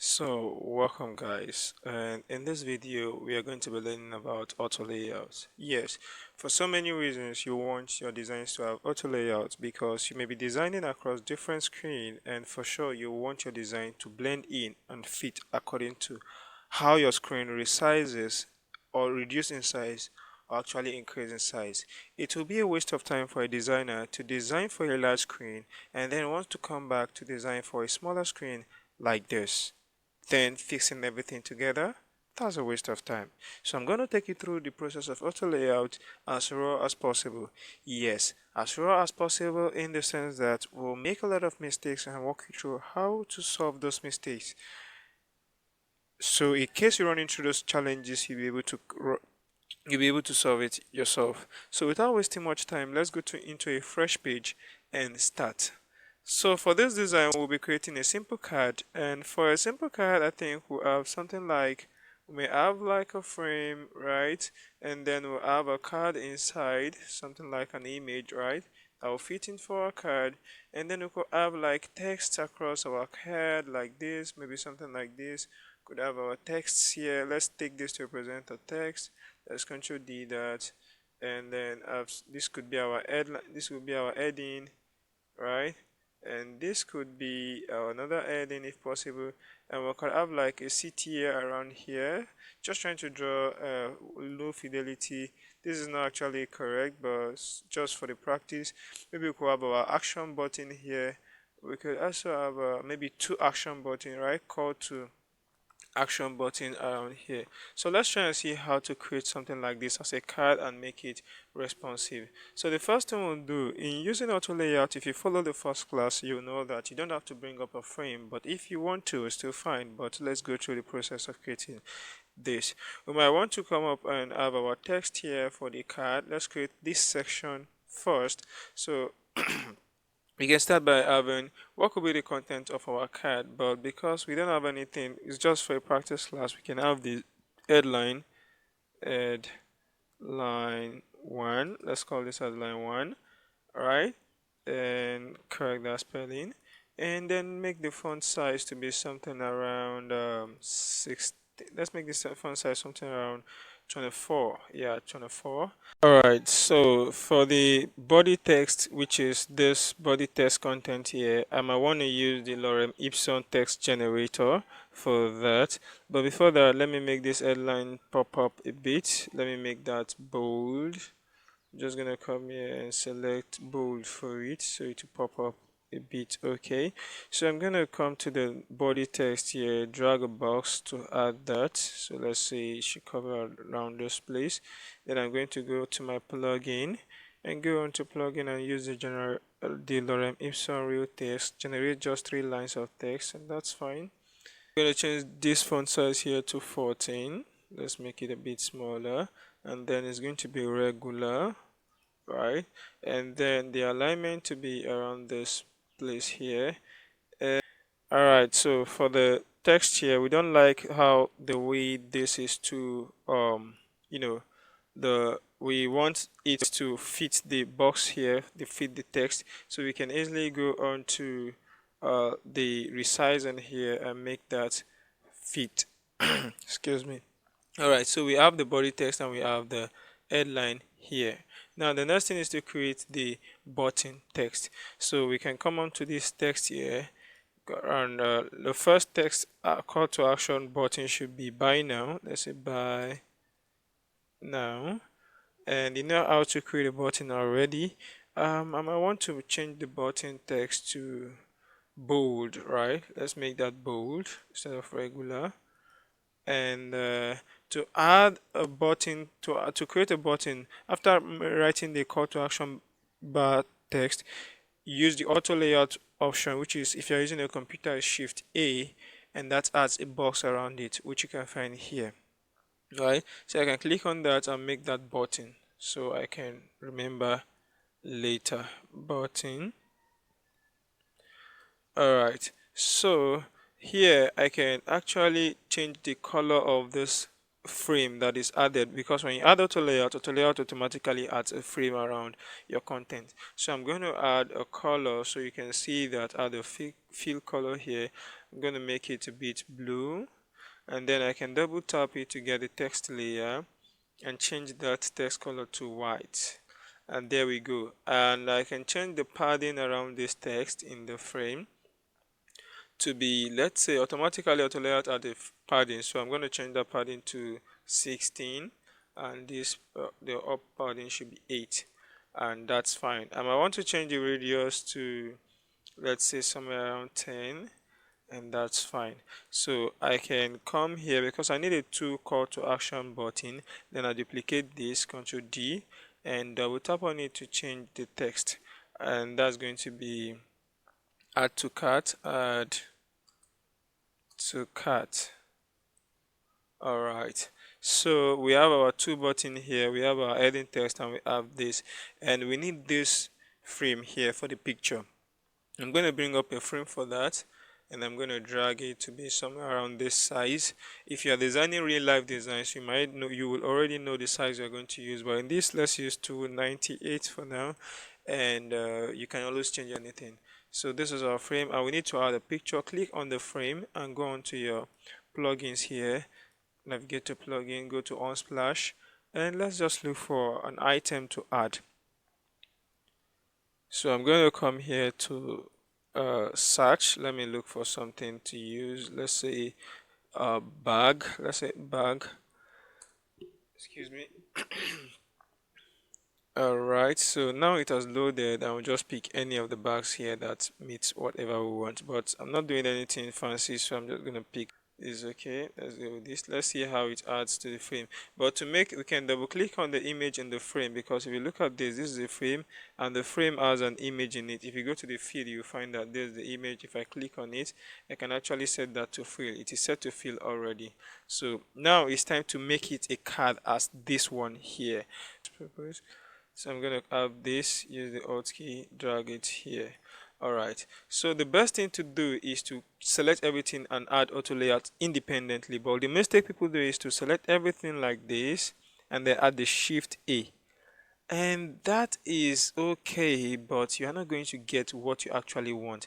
So, welcome guys, and in this video we are going to be learning about auto layouts. Yes, for so many reasons you want your designs to have auto layouts because you may be designing across different screens, and for sure you want your design to blend in and fit according to how your screen resizes or reduce in size or actually increase in size. It will be a waste of time for a designer to design for a large screen and then want to come back to design for a smaller screen like this, then fixing everything together. That's a waste of time. So I'm going to take you through the process of auto layout as raw as possible. Yes, as raw as possible in the sense that we'll make a lot of mistakes and walk you through how to solve those mistakes. So in case you run into those challenges, you'll be able to solve it yourself. So without wasting much time, let's go into a fresh page and start. So for this design, we'll be creating a simple card, and for a simple card, I think we'll have something like, we may have like a frame, right? And then we'll have a card inside, something like an image, right? That will fit in for our card, and then we could have like text across our card like this, maybe something like this. Could have our texts here. Let's take this to represent a text. Let's Control D that, and then this could be our headline. This would be our heading, right? And this could be another heading if possible, and we could have like a CTA around here. Just trying to draw low fidelity. This is not actually correct, but just for the practice, maybe we could have our action button here. We could also have maybe two action button, right? Call to action button around here. So let's try and see how to create something like this as a card and make it responsive. So the first thing we'll do in using auto layout, if you follow the first class, you know that you don't have to bring up a frame, but if you want to, it's still fine. But let's go through the process of creating this. We might want to come up and have our text here for the card. Let's create this section first. So we can start by having what could be the content of our card, but because we don't have anything, it's just for a practice class, we can have the headline, headline 1. Let's call this headline 1. Alright, and correct that spelling, and then make the font size to be something around 60. Let's make this font size something around 24. Yeah, 24. Alright, so for the body text, which is this body text content here, I might want to use the Lorem Ipsum text generator for that. But before that, let me make this headline pop up a bit. Let me make that bold. I'm just gonna come here and select bold for it so it will pop up a bit. Okay, so I'm gonna come to the body text here, drag a box to add that. So let's say it should cover around this place. Then I'm going to go to my plugin and go on to plugin and use the Lorem Ipsum real text, generate just 3 lines of text, and that's fine. I'm gonna change this font size here to 14. Let's make it a bit smaller, and then it's going to be regular, right? And then the alignment to be around this place here. Alright, so for the text here, we don't like how the way this is to you know, we want it to fit the box here, to fit the text, so we can easily go on to the resizing here and make that fit. Excuse me. Alright, so we have the body text and we have the headline here. Now the next thing is to create the button text. So we can come on to this text here, and the first text call to action button should be buy now. Let's say buy now, and you know how to create a button already. I might want to change the button text to bold, right? Let's make that bold instead of regular. And to add a button, to create a button, after writing the call to action bar text, use the auto layout option, which is, if you're using a computer, is Shift A, and that adds a box around it, which you can find here. Right, so I can click on that and make that button so I can remember later. Button. Alright, so here I can actually change the color of this frame that is added, because when you add auto layout automatically adds a frame around your content. So I'm going to add a color so you can see that. Add a fill color here. I'm going to make it a bit blue, and then I can double tap it to get the text layer and change that text color to white. And there we go. And I can change the padding around this text in the frame to be, let's say, automatically Autolayout add the padding, so I'm going to change that padding to 16, and this the up padding should be 8, and that's fine. And I want to change the radius to, let's say, somewhere around 10, and that's fine. So I can come here because I need a to call to action button, then I duplicate this, Ctrl D, and double tap on it to change the text, and that's going to be add to cart, add to cart. All right, so we have our two button here, we have our heading text, and we have this, and we need this frame here for the picture. I'm going to bring up a frame for that, and I'm going to drag it to be somewhere around this size. If you are designing real life designs, you might know, you will already know the size you're going to use, but in this, let's use 298 for now, and you can always change anything. So this is our frame, and we need to add a picture. Click on the frame and go on to your plugins here, navigate to plugin, go to Unsplash, and let's just look for an item to add. So I'm going to come here to search. Let me look for something to use. Let's say bag. Let's say bag. Excuse me. Alright, so now it has loaded, and we'll just pick any of the bags here that meets whatever we want. But I'm not doing anything fancy, so I'm just going to pick this. Okay, let's go with this. Let's see how it adds to the frame. But to make, we can double click on the image in the frame, because if you look at this, this is the frame, and the frame has an image in it. If you go to the field, you find that there's the image. If I click on it, I can actually set that to fill. It is set to fill already. So now it's time to make it a card as this one here. So I'm going to have this, use the Alt key, drag it here. Alright, so the best thing to do is to select everything and add auto layout independently, but the mistake people do is to select everything like this and then add the Shift A, and that is okay, but you are not going to get what you actually want.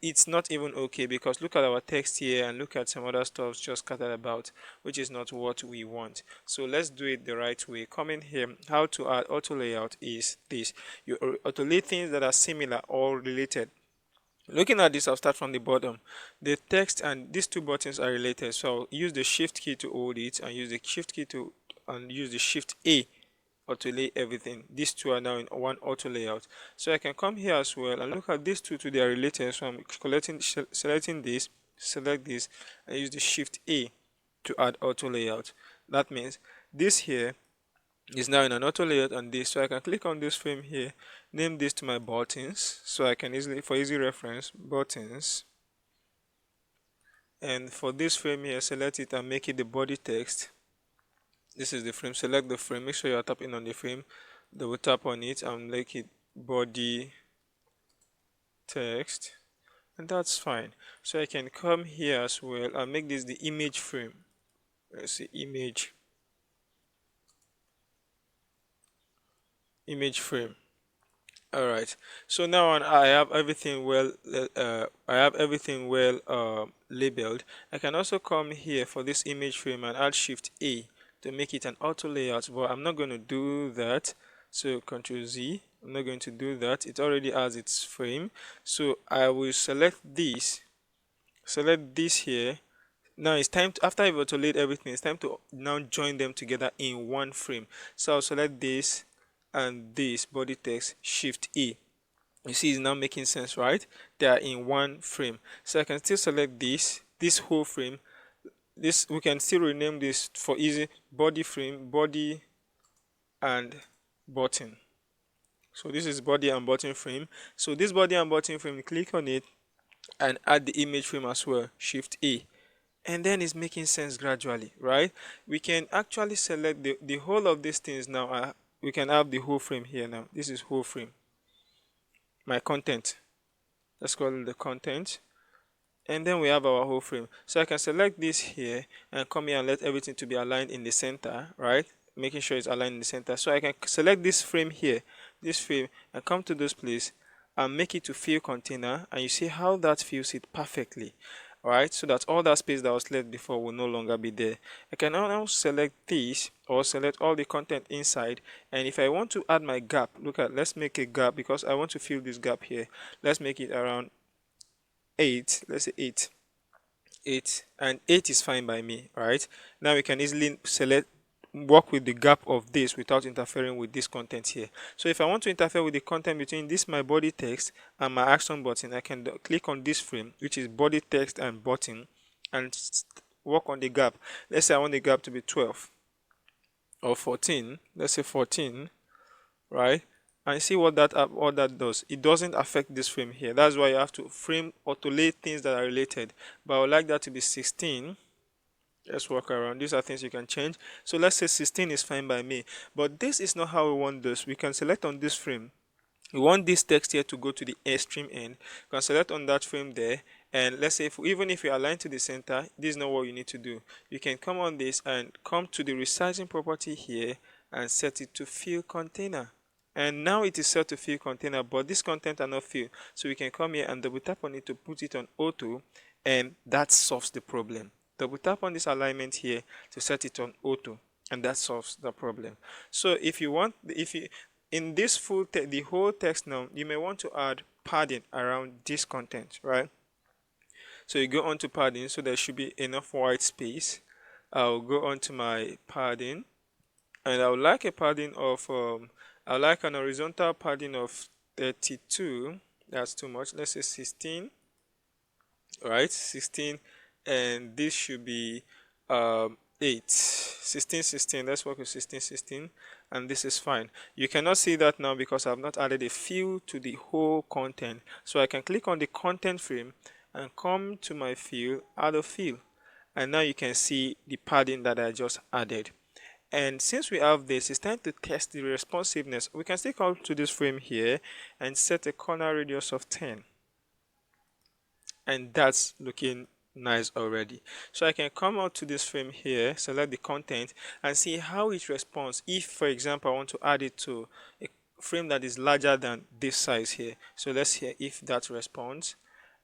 It's not even okay, because look at our text here and look at some other stuff just scattered about, which is not what we want. So let's do it the right way. Come in here. How to add auto layout is this: you auto-lay things that are similar or related. Looking at this, I'll start from the bottom. The text and these two buttons are related, so I'll use the Shift key to hold it, and use the Shift key to use the Shift A auto-lay everything. These two are now in one auto layout. So I can come here as well and look at these two, they are related. So I'm selecting this, select this, and use the Shift A to add auto layout. That means this here is now in an auto layout on this. So I can click on this frame here, name this to my buttons, so I can easily, for easy reference, buttons. And for this frame here, select it and make it the body text. This is the frame. Select the frame, make sure you are tapping on the frame, double tap on it and make it body text, and that's fine. So I can come here as well and make this the image frame. Let's see, image frame. Alright, so now I have everything well labeled. I can also come here for this image frame and add Shift A to make it an auto layout, but I'm not going to do that. So Ctrl Z, I'm not going to do that. It already has its frame, so I will select this here. Now it's time to, after I've auto-laid everything, it's time to now join them together in one frame. So I'll select this and this body text, Shift E. You see, it's now making sense, right? They are in one frame. So I can still select this whole frame. This, we can still rename this for easy: body frame, body and button. So this is body and button frame. So this body and button frame, click on it and add the image frame as well, Shift A. And then it's making sense gradually, right? We can actually select the whole of these things now. We can have the whole frame here now. This is whole frame. My content. Let's call it the content. And then we have our whole frame. So I can select this here and come here and let everything to be aligned in the center, right? Making sure it's aligned in the center. So I can select this frame here, this frame, and come to this place and make it to fill container, and you see how that fills it perfectly. Alright, so that all that space that was left before will no longer be there. I can now select this or select all the content inside, and if I want to add my gap, let's make a gap because I want to fill this gap here. Let's make it around 8. Let's say 8. 8, and 8 is fine by me. Right, now we can easily work with the gap of this without interfering with this content here. So if I want to interfere with the content between this my body text and my action button, I can click on this frame, which is body text and button, and work on the gap. Let's say I want the gap to be 12 or 14. Let's say 14. Right, and see what that does. It doesn't affect this frame here. That's why you have to frame autolay things that are related. But I would like that to be 16. Let's work around. These are things you can change. So let's say 16 is fine by me. But this is not how we want this. We can select on this frame. We want this text here to go to the extreme end. You can select on that frame there. And let's say even if you align to the center, this is not what you need to do. You can come on this and come to the resizing property here and set it to fill container. And now it is set to fill container, but this content are not filled. So we can come here and double tap on it to put it on auto, and that solves the problem. Double tap on this alignment here to set it on auto, and that solves the problem. So if you want, in this the whole text now, you may want to add padding around this content, right? So you go on to padding, so there should be enough white space. I'll go on to my padding, and I would like a padding of I would like an horizontal padding of 32. That's too much. Let's say 16. Right, 16, and this should be 8. 16, 16. Let's work with 16, 16, and this is fine. You cannot see that now because I've not added a fill to the whole content. So I can click on the content frame and come to my fill, add a fill, and now you can see the padding that I just added. And since we have this, it's time to test the responsiveness. We can still come to this frame here and set a corner radius of 10. And that's looking nice already. So I can come out to this frame here, select the content, and see how it responds. If, for example, I want to add it to a frame that is larger than this size here. So let's see if that responds.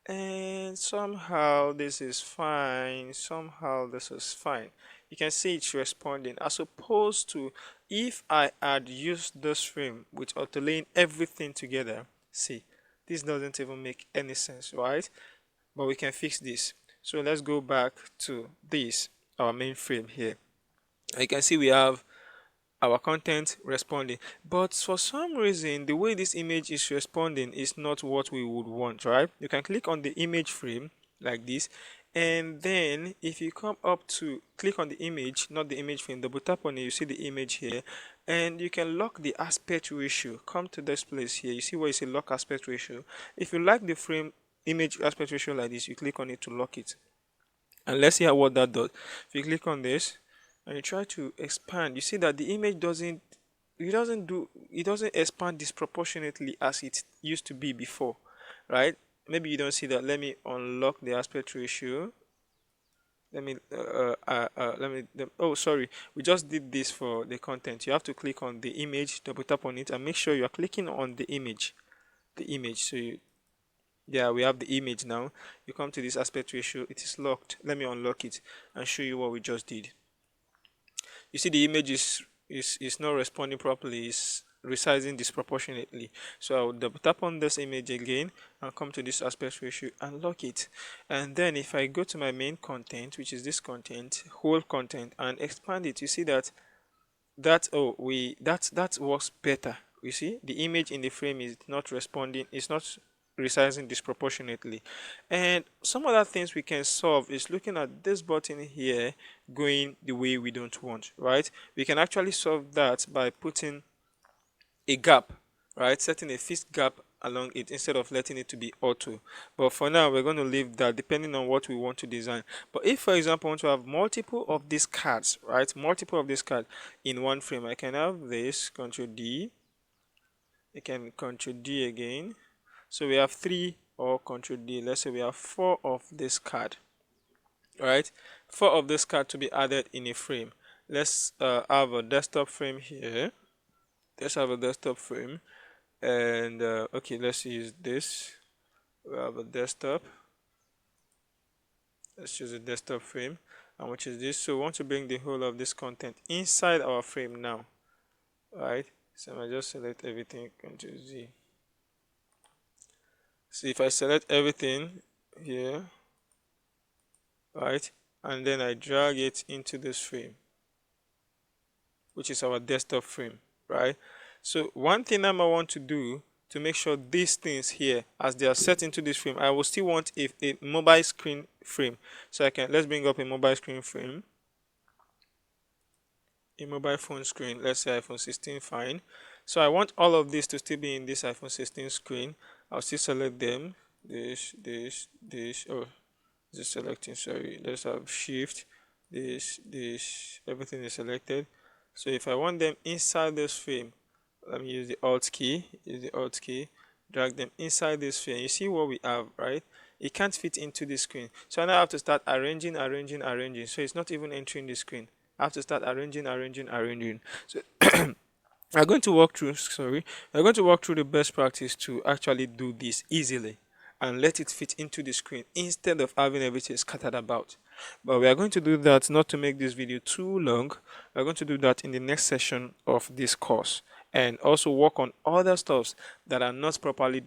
And somehow this is fine. Somehow this is fine. You can see it's responding, as opposed to if I had used this frame with autolaying everything together. See, this doesn't even make any sense, right? But we can fix this. So let's go back to this, our main frame here. You can see we have our content responding, but for some reason the way this image is responding is not what we would want, right? You can click on the image frame like this, and then if you come up to click on the image, not the image frame, double tap on it, you see the image here, and you can lock the aspect ratio. Come to this place here, you see where you say lock aspect ratio. If you like the frame image aspect ratio like this, you click on it to lock it, and let's see what that does. If you click on this and you try to expand, you see that the image doesn't expand disproportionately as it used to be before, right? Maybe you don't see that. Let me unlock the aspect ratio. Oh, sorry, we just did this for the content. You have to click on the image, double tap on it, and make sure you are clicking on the image. So yeah, we have the image now. You come to this aspect ratio, it is locked. Let me unlock it and show you what we just did. You see the image is not responding properly, it's resizing disproportionately. So I will double tap on this image again and come to this aspect ratio and lock it. And then if I go to my main content, which is this content, whole content, and expand it, you see that that works better. You see the image in the frame is not responding, it's not resizing disproportionately. And some other things we can solve is looking at this button here going the way we don't want, right? We can actually solve that by putting a gap, right? Setting a fixed gap along it instead of letting it to be auto. But for now, we're going to leave that depending on what we want to design. But if, for example, I want to have multiple of these cards, right? Multiple of these cards in one frame, I can have this, Control D. I can Control D again. So we have 3, or Control D. Let's say we have 4 of this card, right? 4 of this card to be added in a frame. Let's have a desktop frame here. Let's have a desktop frame, and okay, let's use this. We have a desktop, let's choose a desktop frame, and which is this. So we want to bring the whole of this content inside our frame now, right? So I just select everything, Ctrl Z. So if I select everything here, right, and then I drag it into this frame, which is our desktop frame, right? So one thing I might want to do to make sure these things here, as they are set into this frame, I will still want a mobile screen frame. So let's bring up a mobile screen frame, a mobile phone screen, let's say iPhone 16, fine. So I want all of this to still be in this iPhone 16 screen. I'll still select them, oh, just selecting, sorry, let's have shift, everything is selected. So if I want them inside this frame, let me use the alt key, drag them inside this frame. You see what we have, right? It can't fit into the screen, so now I have to start arranging. So it's not even entering the screen. I have to start arranging. So we're going to walk through, the best practice to actually do this easily and let it fit into the screen instead of having everything scattered about. But we are going to do that, not to make this video too long. We're going to do that in the next session of this course, and also work on other stuffs that are not properly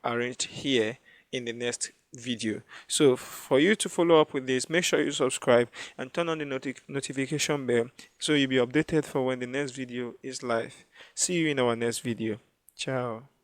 arranged here in the next video. So for you to follow up with this, make sure you subscribe and turn on the notification bell so you'll be updated for when the next video is live. See you in our next video. Ciao.